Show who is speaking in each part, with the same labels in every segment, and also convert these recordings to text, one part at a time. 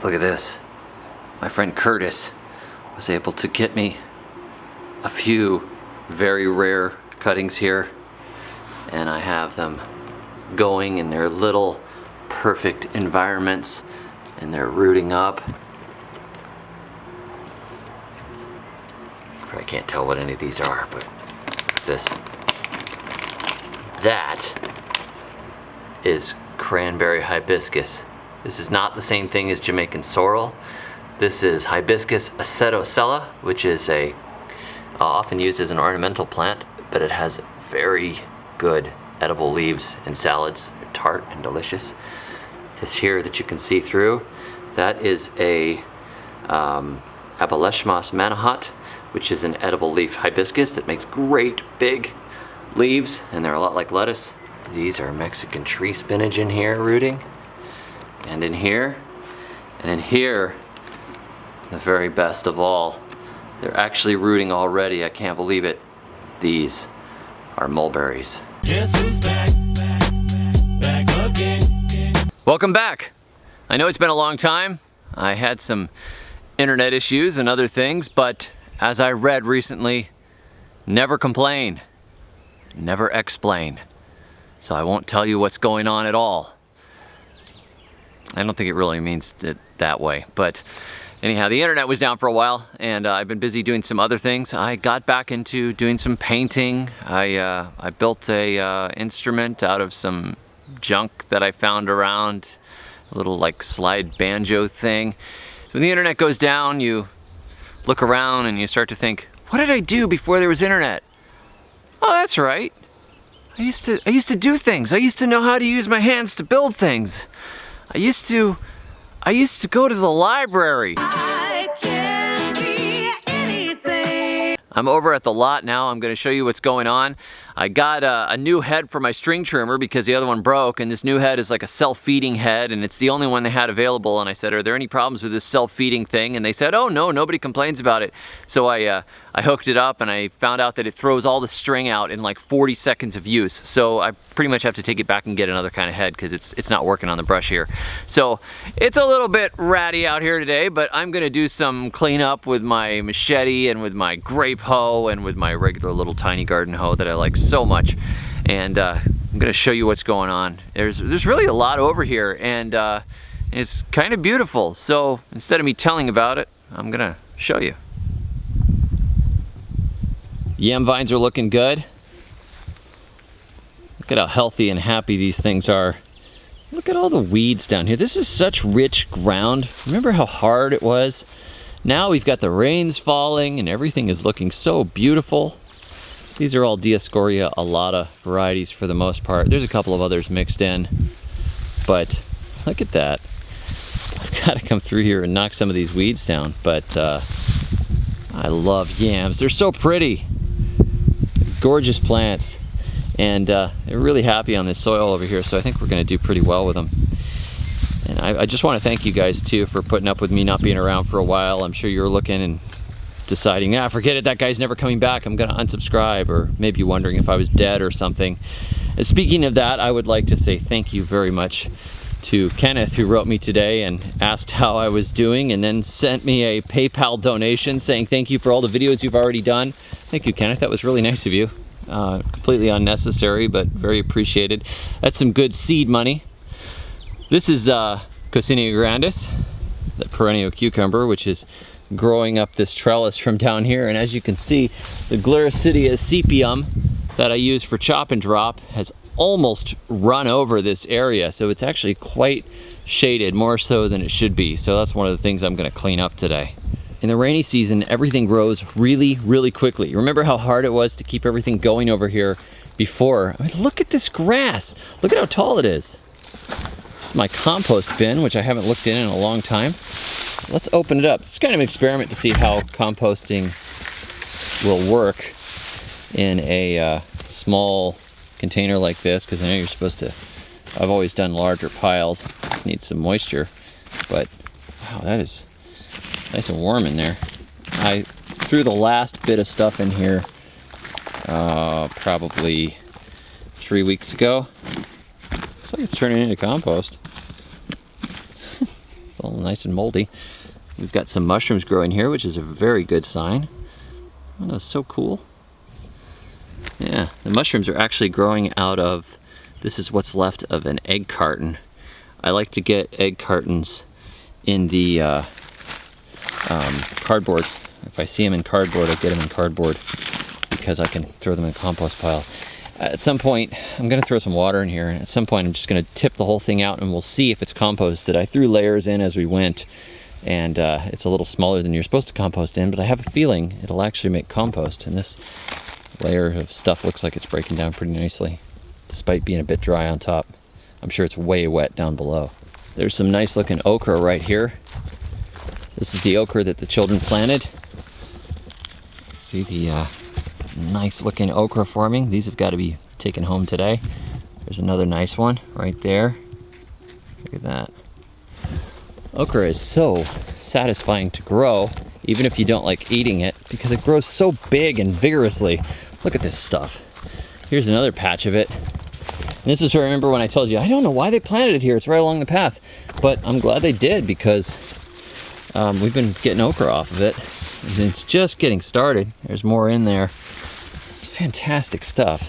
Speaker 1: Look at this. My friend Curtis was able to get me a few very rare cuttings here, and I have them going in their little perfect environments, and they're rooting up. I can't tell what any of these are, but look at this. That is cranberry hibiscus. This is not the same thing as Jamaican sorrel. This is Hibiscus acetosella, which is often used as an ornamental plant, but it has very good edible leaves in salads. They're tart and delicious. This here that you can see through, that is a Aboleshmas manahat, which is an edible leaf hibiscus that makes great big leaves, and they're a lot like lettuce. These are Mexican tree spinach in here rooting, and in here, and in here, the very best of all, they're actually rooting already. I can't believe it. These are mulberries. Guess who's back again. Welcome back. I know it's been a long time. I had some internet issues and other things, but as I read recently, never complain, never explain. So I won't tell you what's going on at all. I don't think it really means it that way, but anyhow, the internet was down for a while, and I've been busy doing some other things. I got back into doing some painting. I built a instrument out of some junk that I found around, a little like slide banjo thing. So when the internet goes down, you look around and you start to think, what did I do before there was internet? Oh, that's right. I used to do things. I used to know how to use my hands to build things. I used to go to the library. I can be anything. I'm over at the lot now. I'm going to show you what's going on. I got a new head for my string trimmer because the other one broke, and this new head is like a self-feeding head, and it's the only one they had available. And I said, are there any problems with this self-feeding thing? And they said, oh no, nobody complains about it. So I hooked it up, and I found out that it throws all the string out in like 40 seconds of use. So I pretty much have to take it back and get another kind of head because it's not working on the brush here. So it's a little bit ratty out here today, but I'm gonna do some cleanup with my machete and with my grape hoe and with my regular little tiny garden hoe that I like so much. And I'm gonna show you what's going on. There's really a lot over here, and it's kind of beautiful. So instead of me telling about it, I'm gonna show you. Yam vines are looking good. Look at how healthy and happy these things are. Look at all the weeds down here. This is such rich ground. Remember how hard it was? Now we've got the rains falling and everything is looking so beautiful. These are all Dioscorea alata varieties for the most part. There's a couple of others mixed in, but look at that. I've got to come through here and knock some of these weeds down, but I love yams. They're so pretty. Gorgeous plants, and they're really happy on this soil over here, so I think we're going to do pretty well with them. And I just want to thank you guys too for putting up with me not being around for a while. I'm sure you're looking and deciding, forget it, that guy's never coming back, I'm going to unsubscribe, or maybe wondering if I was dead or something. And speaking of that, I would like to say thank you very much to Kenneth, who wrote me today and asked how I was doing, and then sent me a PayPal donation saying thank you for all the videos you've already done. Thank you, Kenneth. That was really nice of you. Completely unnecessary, but very appreciated. That's some good seed money. This is Coccinea grandis, the perennial cucumber, which is growing up this trellis from down here. And as you can see, the Gliricidia sepium that I use for chop and drop has almost run over this area, so it's actually quite shaded, more so than it should be. So that's one of the things I'm going to clean up today. In the rainy season, everything grows really, really quickly. Remember how hard it was to keep everything going over here before? I mean, look at this grass. Look at how tall it is. This is my compost bin, which I haven't looked in a long time. Let's open it up. It's kind of an experiment to see how composting will work in a small container like this, because I know you're supposed to, I've always done larger piles. This needs some moisture, but wow, that is nice and warm in there. I threw the last bit of stuff in here probably 3 weeks ago. Looks like it's turning into compost. It's all nice and moldy. We've got some mushrooms growing here, which is a very good sign. Oh, that's so cool. Yeah, the mushrooms are actually growing out of, this is what's left of an egg carton. I like to get egg cartons in the cardboard. If I see them in cardboard, I get them in cardboard because I can throw them in the compost pile. At some point, I'm gonna throw some water in here, and at some point I'm just gonna tip the whole thing out and we'll see if it's composted. I threw layers in as we went, and it's a little smaller than you're supposed to compost in, but I have a feeling it'll actually make compost. And this layer of stuff looks like it's breaking down pretty nicely, despite being a bit dry on top. I'm sure it's way wet down below. There's some nice looking okra right here. This is the okra that the children planted. See the nice looking okra forming. These have got to be taken home today. There's another nice one right there. Look at that. Okra is so satisfying to grow, even if you don't like eating it, because it grows so big and vigorously. Look at this stuff. Here's another patch of it. And this is where I remember when I told you, I don't know why they planted it here. It's right along the path. But I'm glad they did, because we've been getting okra off of it. And it's just getting started. There's more in there. It's fantastic stuff.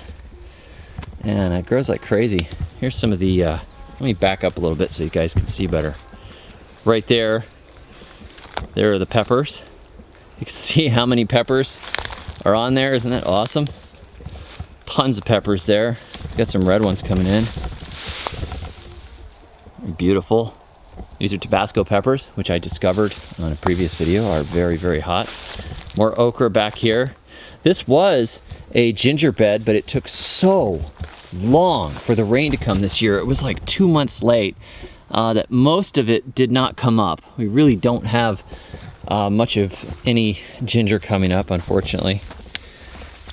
Speaker 1: And it grows like crazy. Here's some of the, let me back up a little bit so you guys can see better. Right there, there are the peppers. You can see how many peppers are on there. Isn't that awesome? Tons of peppers there. Got some red ones coming in. Beautiful. These are Tabasco peppers, which I discovered on a previous video are very, very hot. More okra back here. This was a ginger bed, but it took so long for the rain to come this year. It was like 2 months late that most of it did not come up. We really don't have much of any ginger coming up, unfortunately.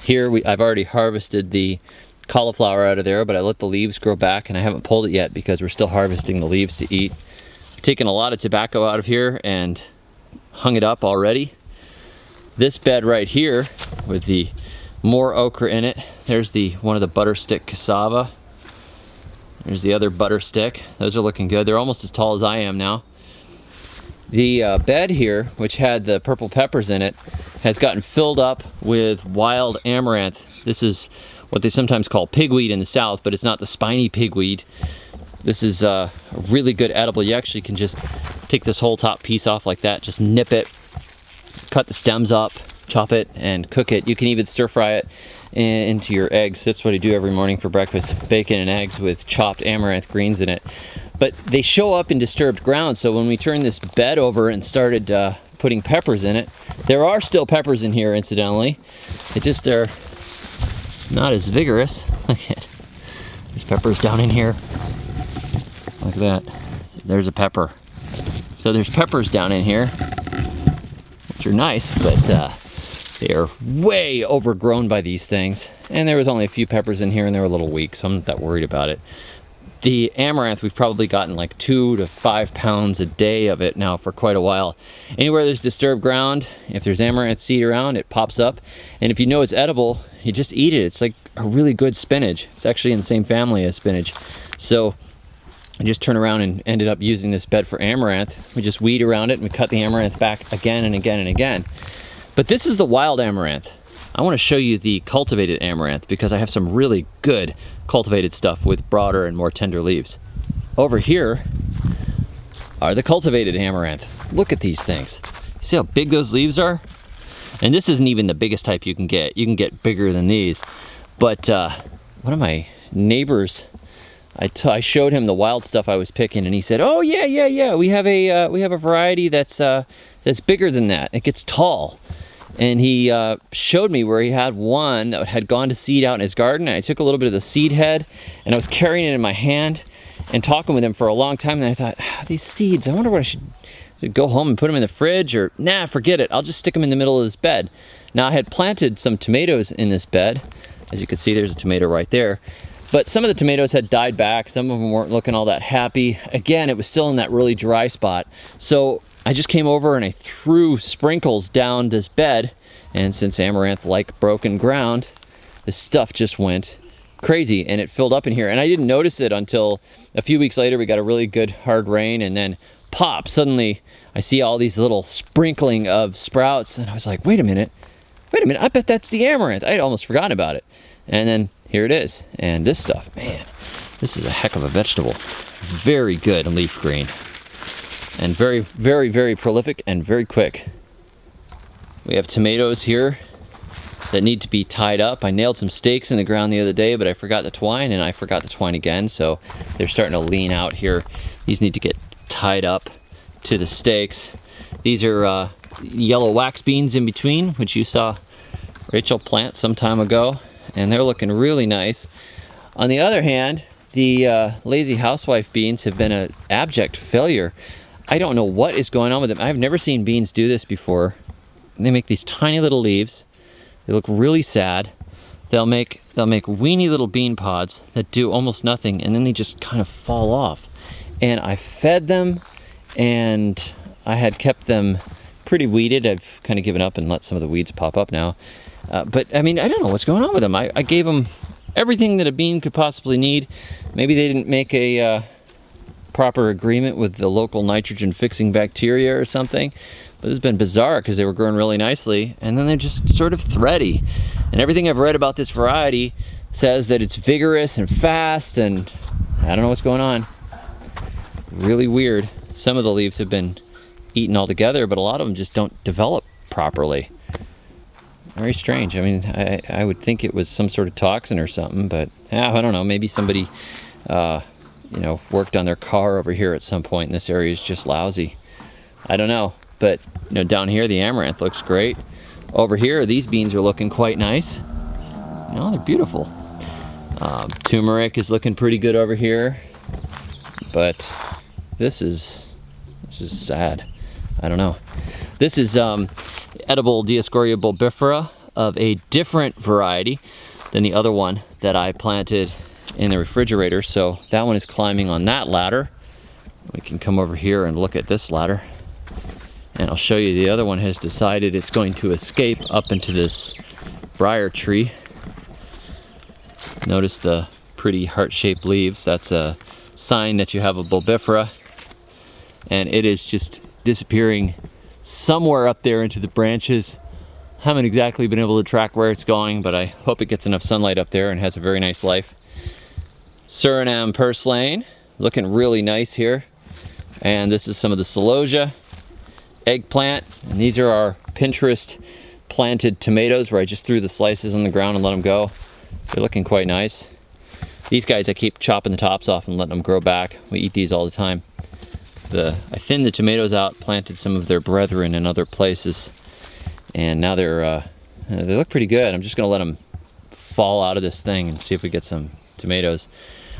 Speaker 1: Here, I've already harvested the cauliflower out of there, but I let the leaves grow back and I haven't pulled it yet because we're still harvesting the leaves to eat. I've taken a lot of tobacco out of here and hung it up already. This bed right here with the more okra in it. There's one of the butter stick cassava. There's the other butter stick. Those are looking good. They're almost as tall as I am now. The bed here, which had the purple peppers in it, has gotten filled up with wild amaranth. This is what they sometimes call pigweed in the south, but it's not the spiny pigweed. This is a really good edible. You actually can just take this whole top piece off like that, just nip it, cut the stems up, chop it, and cook it. You can even stir fry it into your eggs. That's what I do every morning for breakfast, bacon and eggs with chopped amaranth greens in it. But they show up in disturbed ground, so when we turned this bed over and started putting peppers in it, there are still peppers in here, incidentally. They just are not as vigorous. Look at, there's peppers down in here. Like that. There's a pepper. So there's peppers down in here, which are nice, but they are way overgrown by these things. And there was only a few peppers in here and they were a little weak, so I'm not that worried about it. The amaranth, we've probably gotten like 2 to 5 pounds a day of it now for quite a while. Anywhere there's disturbed ground, if there's amaranth seed around, it pops up. And if you know it's edible, you just eat it. It's like a really good spinach. It's actually in the same family as spinach. So I just turned around and ended up using this bed for amaranth. We just weed around it and we cut the amaranth back again and again and again. But this is the wild amaranth. I want to show you the cultivated amaranth because I have some really good cultivated stuff with broader and more tender leaves. Over here are the cultivated amaranth. Look at these things. See how big those leaves are? And this isn't even the biggest type you can get. You can get bigger than these. But one of my neighbors, I showed him the wild stuff I was picking, and he said, "Oh yeah, we have a variety that's bigger than that. It gets tall." And he showed me where he had one that had gone to seed out in his garden. And I took a little bit of the seed head and I was carrying it in my hand and talking with him for a long time. And I thought, these seeds, I wonder what I should go home and put them in the fridge, or nah, forget it. I'll just stick them in the middle of this bed. Now I had planted some tomatoes in this bed. As you can see, there's a tomato right there. But some of the tomatoes had died back. Some of them weren't looking all that happy. Again, it was still in that really dry spot. So I just came over and I threw sprinkles down this bed, and since amaranth like broken ground, this stuff just went crazy and it filled up in here. And I didn't notice it until a few weeks later. We got a really good hard rain, and then pop, suddenly I see all these little sprinkling of sprouts, and I was like, wait a minute, I bet that's the amaranth. I'd almost forgotten about it. And then here it is. And this stuff, man, this is a heck of a vegetable. Very good leaf green. And very, very, very prolific and very quick. We have tomatoes here that need to be tied up. I nailed some stakes in the ground the other day, but I forgot the twine, and I forgot the twine again, so they're starting to lean out here. These need to get tied up to the stakes. These are yellow wax beans in between, which you saw Rachel plant some time ago, and they're looking really nice. On the other hand, the lazy housewife beans have been an abject failure. I don't know what is going on with them. I've never seen beans do this before. They make these tiny little leaves. They look really sad. They'll make weeny little bean pods that do almost nothing, and then they just kind of fall off. And I fed them, and I had kept them pretty weeded. I've kind of given up and let some of the weeds pop up now. But I mean, I don't know what's going on with them. I gave them everything that a bean could possibly need. Maybe they didn't make a proper agreement with the local nitrogen fixing bacteria or something. But this has been bizarre because they were growing really nicely, and then they're just sort of thready. And everything I've read about this variety says that it's vigorous and fast, and I don't know what's going on. Really weird. Some of the leaves have been eaten altogether, but a lot of them just don't develop properly. Very strange. I mean, I would think it was some sort of toxin or something, but I don't know. Maybe somebody, you know, worked on their car over here at some point, and this area is just lousy. I don't know. But, you know, down here, the amaranth looks great. Over here, these beans are looking quite nice. You know, they're beautiful. Turmeric is looking pretty good over here. But this is sad. I don't know. This is edible Dioscorea bulbifera of a different variety than the other one that I planted in the refrigerator. So that one is climbing on that ladder. We can come over here and look at this ladder. And I'll show you the other one has decided it's going to escape up into this briar tree. Notice the pretty heart-shaped leaves. That's a sign that you have a bulbifera. And it is just disappearing somewhere up there into the branches. Haven't exactly been able to track where it's going, but I hope it gets enough sunlight up there and has a very nice life. Suriname purslane, looking really nice here. And this is some of the Sailaja Eggplant, and these are our Pinterest planted tomatoes where I just threw the slices on the ground and let them go. They're looking quite nice. These guys I keep chopping the tops off and letting them grow back. We eat these all the time. I thinned the tomatoes out, planted some of their brethren in other places, and now they look pretty good. I'm just gonna let them fall out of this thing and see if we get some tomatoes.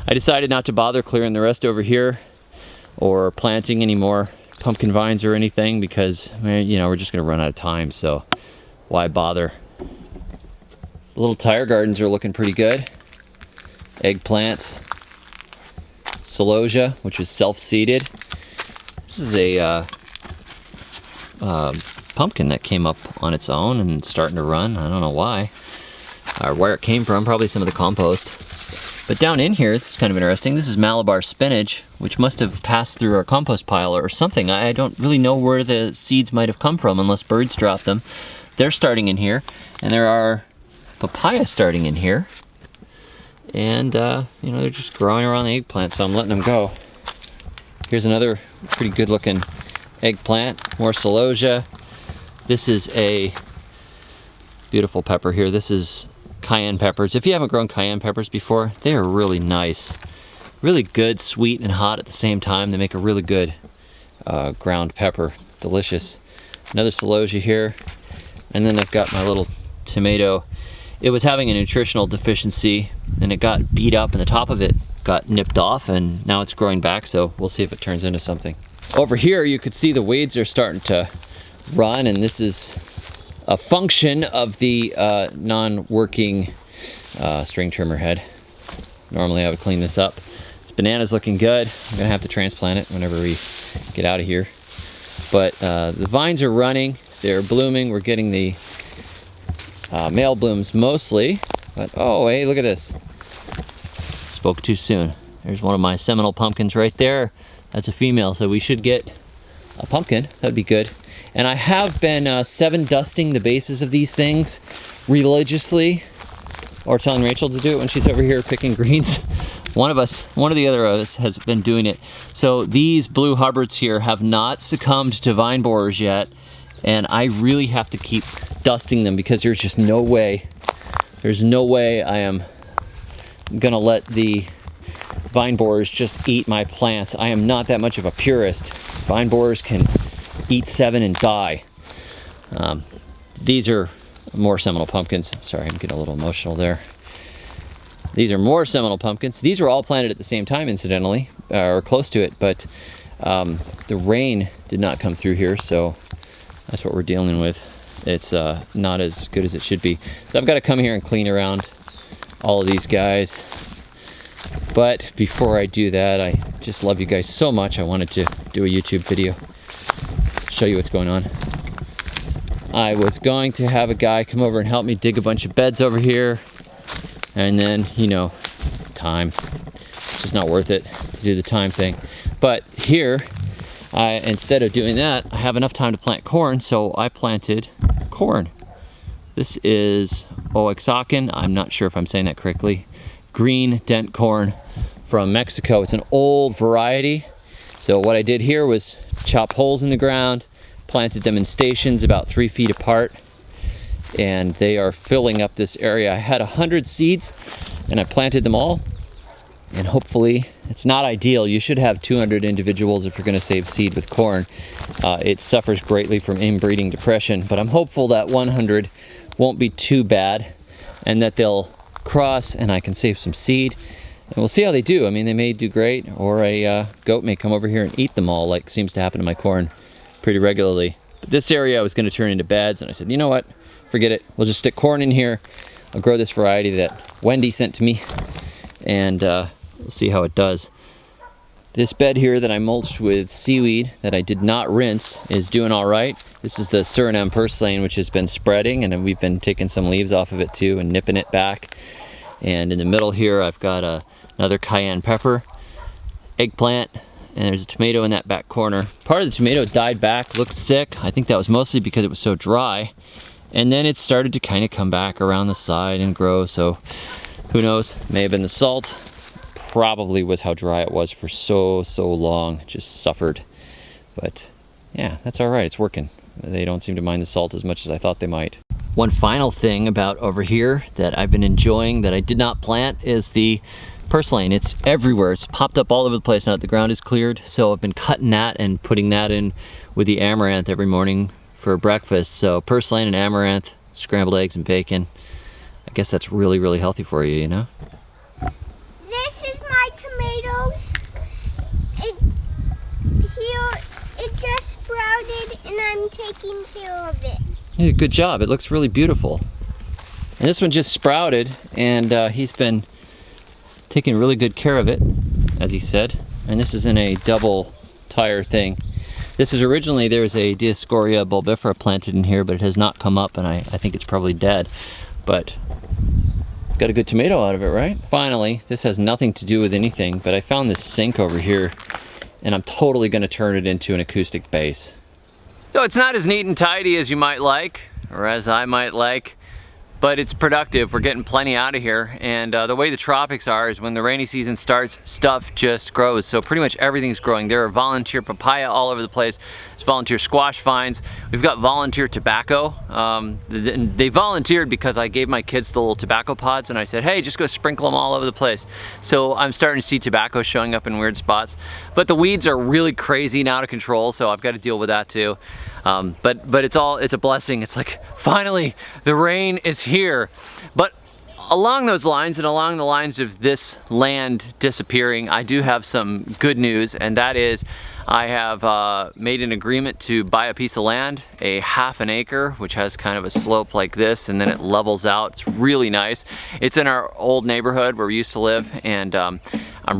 Speaker 1: I decided not to bother clearing the rest over here or planting any more pumpkin vines or anything because, you know, we're just gonna run out of time, so why bother? The little tire gardens are looking pretty good. Eggplants, Sailaja, which is self-seeded. This is a pumpkin that came up on its own and starting to run. I don't know why or where it came from, probably some of the compost. But down in here, this is kind of interesting. This is Malabar Spinach, which must have passed through our compost pile or something. I don't really know where the seeds might have come from unless birds dropped them. They're starting in here, and there are papaya starting in here. And, you know, they're just growing around the eggplant, so I'm letting them go. Here's another pretty good looking eggplant, more Sailaja. This is a beautiful pepper here. This is Cayenne peppers. If you haven't grown Cayenne peppers before, they are really nice. Really good, sweet and hot at the same time. They make a really good ground pepper. Delicious. Another Sailaja here. And then I've got my little tomato. It was having a nutritional deficiency and it got beat up and the top of it got nipped off, and now it's growing back, so we'll see if it turns into something. Over here you could see the weeds are starting to run, and this is a function of the non-working string trimmer head. Normally I would clean this up. This banana's looking good. I'm gonna have to transplant it whenever we get out of here. But the vines are running, they're blooming. We're getting the male blooms mostly, but oh, hey, look at this. Spoke too soon. There's one of my seminal pumpkins right there. That's a female, so we should get a pumpkin. That'd be good. And I have been 7 dusting the bases of these things religiously, or telling Rachel to do it when she's over here picking greens. One of the other of us has been doing it. So these blue Hubbards here have not succumbed to vine borers yet, and I really have to keep dusting them because there's just no way, I am gonna let the vine borers just eat my plants. I am not that much of a purist. Vine borers can eat 7 and die. These are more Seminole pumpkins. Sorry, I'm getting a little emotional there. These are more Seminole pumpkins. These were all planted at the same time, incidentally, or close to it, but the rain did not come through here, so that's what we're dealing with. It's not as good as it should be. So I've got to come here and clean around all of these guys. But before I do that, I just love you guys so much. I wanted to do a YouTube video, show you what's going on. I was going to have a guy come over and help me dig a bunch of beds over here. And then, you know, time. It's just not worth it to do the time thing. But here, instead of doing that, I have enough time to plant corn, so I planted corn. This is Oaxacan. I'm not sure if I'm saying that correctly. Green dent corn from Mexico. It's an old variety. So what I did here was chop holes in the ground, planted them in stations about 3 feet apart, and they are filling up this area. I had 100 seeds and I planted them all, and hopefully, it's not ideal. You should have 200 individuals if you're going to save seed with corn. It suffers greatly from inbreeding depression, but I'm hopeful that 100 won't be too bad and that they'll cross and I can save some seed, and we'll see how they do. I mean, they may do great, or a goat may come over here and eat them all, like seems to happen to my corn pretty regularly. But this area I was going to turn into beds, and I said, you know what, forget it, we'll just stick corn in here. I'll grow this variety that Wendy sent to me, and we'll see how it does. This bed here that I mulched with seaweed that I did not rinse is doing all right. This is the Suriname purslane, which has been spreading, and then we've been taking some leaves off of it too and nipping it back. And in the middle here, I've got another cayenne pepper, eggplant, and there's a tomato in that back corner. Part of the tomato died back, looked sick. I think that was mostly because it was so dry. And then it started to kind of come back around the side and grow, so who knows, may have been the salt. Probably was how dry it was for so long. It just suffered. But yeah, that's all right, it's working. They don't seem to mind the salt as much as I thought they might. One final thing about over here that I've been enjoying that I did not plant is the purslane. It's everywhere. It's popped up all over the place now that the ground is cleared. So I've been cutting that and putting that in with the amaranth every morning for breakfast. So purslane and amaranth, scrambled eggs and bacon. I guess that's really, really healthy for you, you know?
Speaker 2: This is my tomato. It just sprouted and I'm taking care of it.
Speaker 1: Yeah, good job. It looks really beautiful. And this one just sprouted, and he's been taking really good care of it, as he said. And this is in a double tire thing. This is originally, there's a Dioscorea bulbifera planted in here, but it has not come up, and I think it's probably dead. But got a good tomato out of it, right? Finally, this has nothing to do with anything, but I found this sink over here, and I'm totally gonna turn it into an acoustic bass. So it's not as neat and tidy as you might like, or as I might like, but it's productive. We're getting plenty out of here, and the way the tropics are is when the rainy season starts, stuff just grows. So pretty much everything's growing. There are volunteer papaya all over the place. There's volunteer squash vines. We've got volunteer tobacco. They volunteered because I gave my kids the little tobacco pods, and I said, hey, just go sprinkle them all over the place. So I'm starting to see tobacco showing up in weird spots. But the weeds are really crazy and out of control, so I've got to deal with that too. But it's a blessing. It's like, finally, the rain is here. But along those lines, and along the lines of this land disappearing, I do have some good news, and that is I have made an agreement to buy a piece of land, a ½ an acre, which has kind of a slope like this, and then it levels out. It's really nice. It's in our old neighborhood where we used to live, and I'm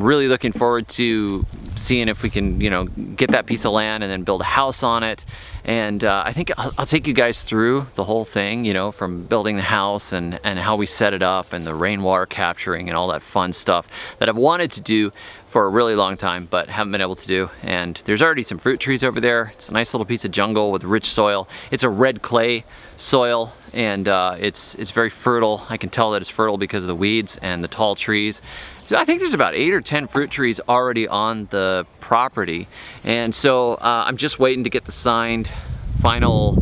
Speaker 1: really looking forward to seeing if we can, you know, get that piece of land and then build a house on it. And I think I'll take you guys through the whole thing, you know, from building the house and how we set it up and the rainwater capturing and all that fun stuff that I've wanted to do for a really long time, but haven't been able to do. And there's already some fruit trees over there. It's a nice little piece of jungle with rich soil. It's a red clay soil, and it's very fertile. I can tell that it's fertile because of the weeds and the tall trees. So I think there's about 8 or 10 fruit trees already on the property. And so I'm just waiting to get the signed final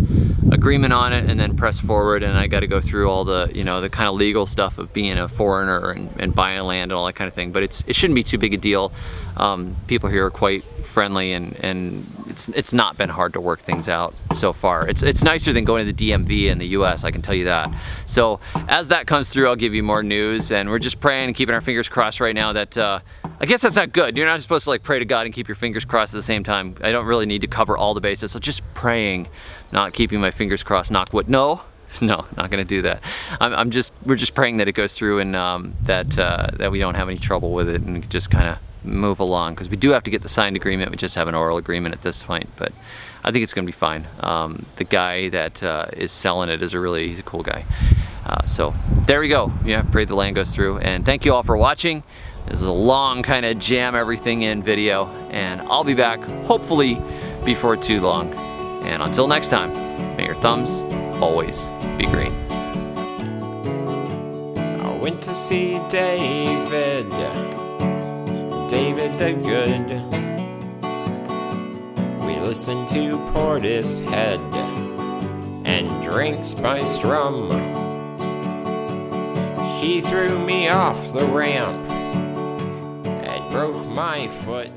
Speaker 1: agreement on it and then press forward, and I got to go through all the, you know, the kind of legal stuff of being a foreigner and buying land and all that kind of thing. But it shouldn't be too big a deal. People here are quite friendly, and it's not been hard to work things out so far. It's nicer than going to the DMV in the US, I can tell you that. So as that comes through, I'll give you more news, and we're just praying and keeping our fingers crossed right now that I guess that's not good. You're not supposed to like pray to God and keep your fingers crossed at the same time. I don't really need to cover all the bases, so just praying, not keeping my fingers crossed, knock wood. No, not gonna do that. We're just praying that it goes through, and that we don't have any trouble with it, and just kind of move along, because we do have to get the signed agreement. We just have an oral agreement at this point, but I think it's gonna be fine. The guy that is selling it he's a cool guy. So there we go. Yeah, pray the land goes through, and thank you all for watching. This is a long kind of jam everything in video, and I'll be back hopefully before too long. And until next time, may your thumbs always be green.
Speaker 3: I went to see David the Good. We listened to Portishead and drank spiced rum. He threw me off the ramp and broke my foot.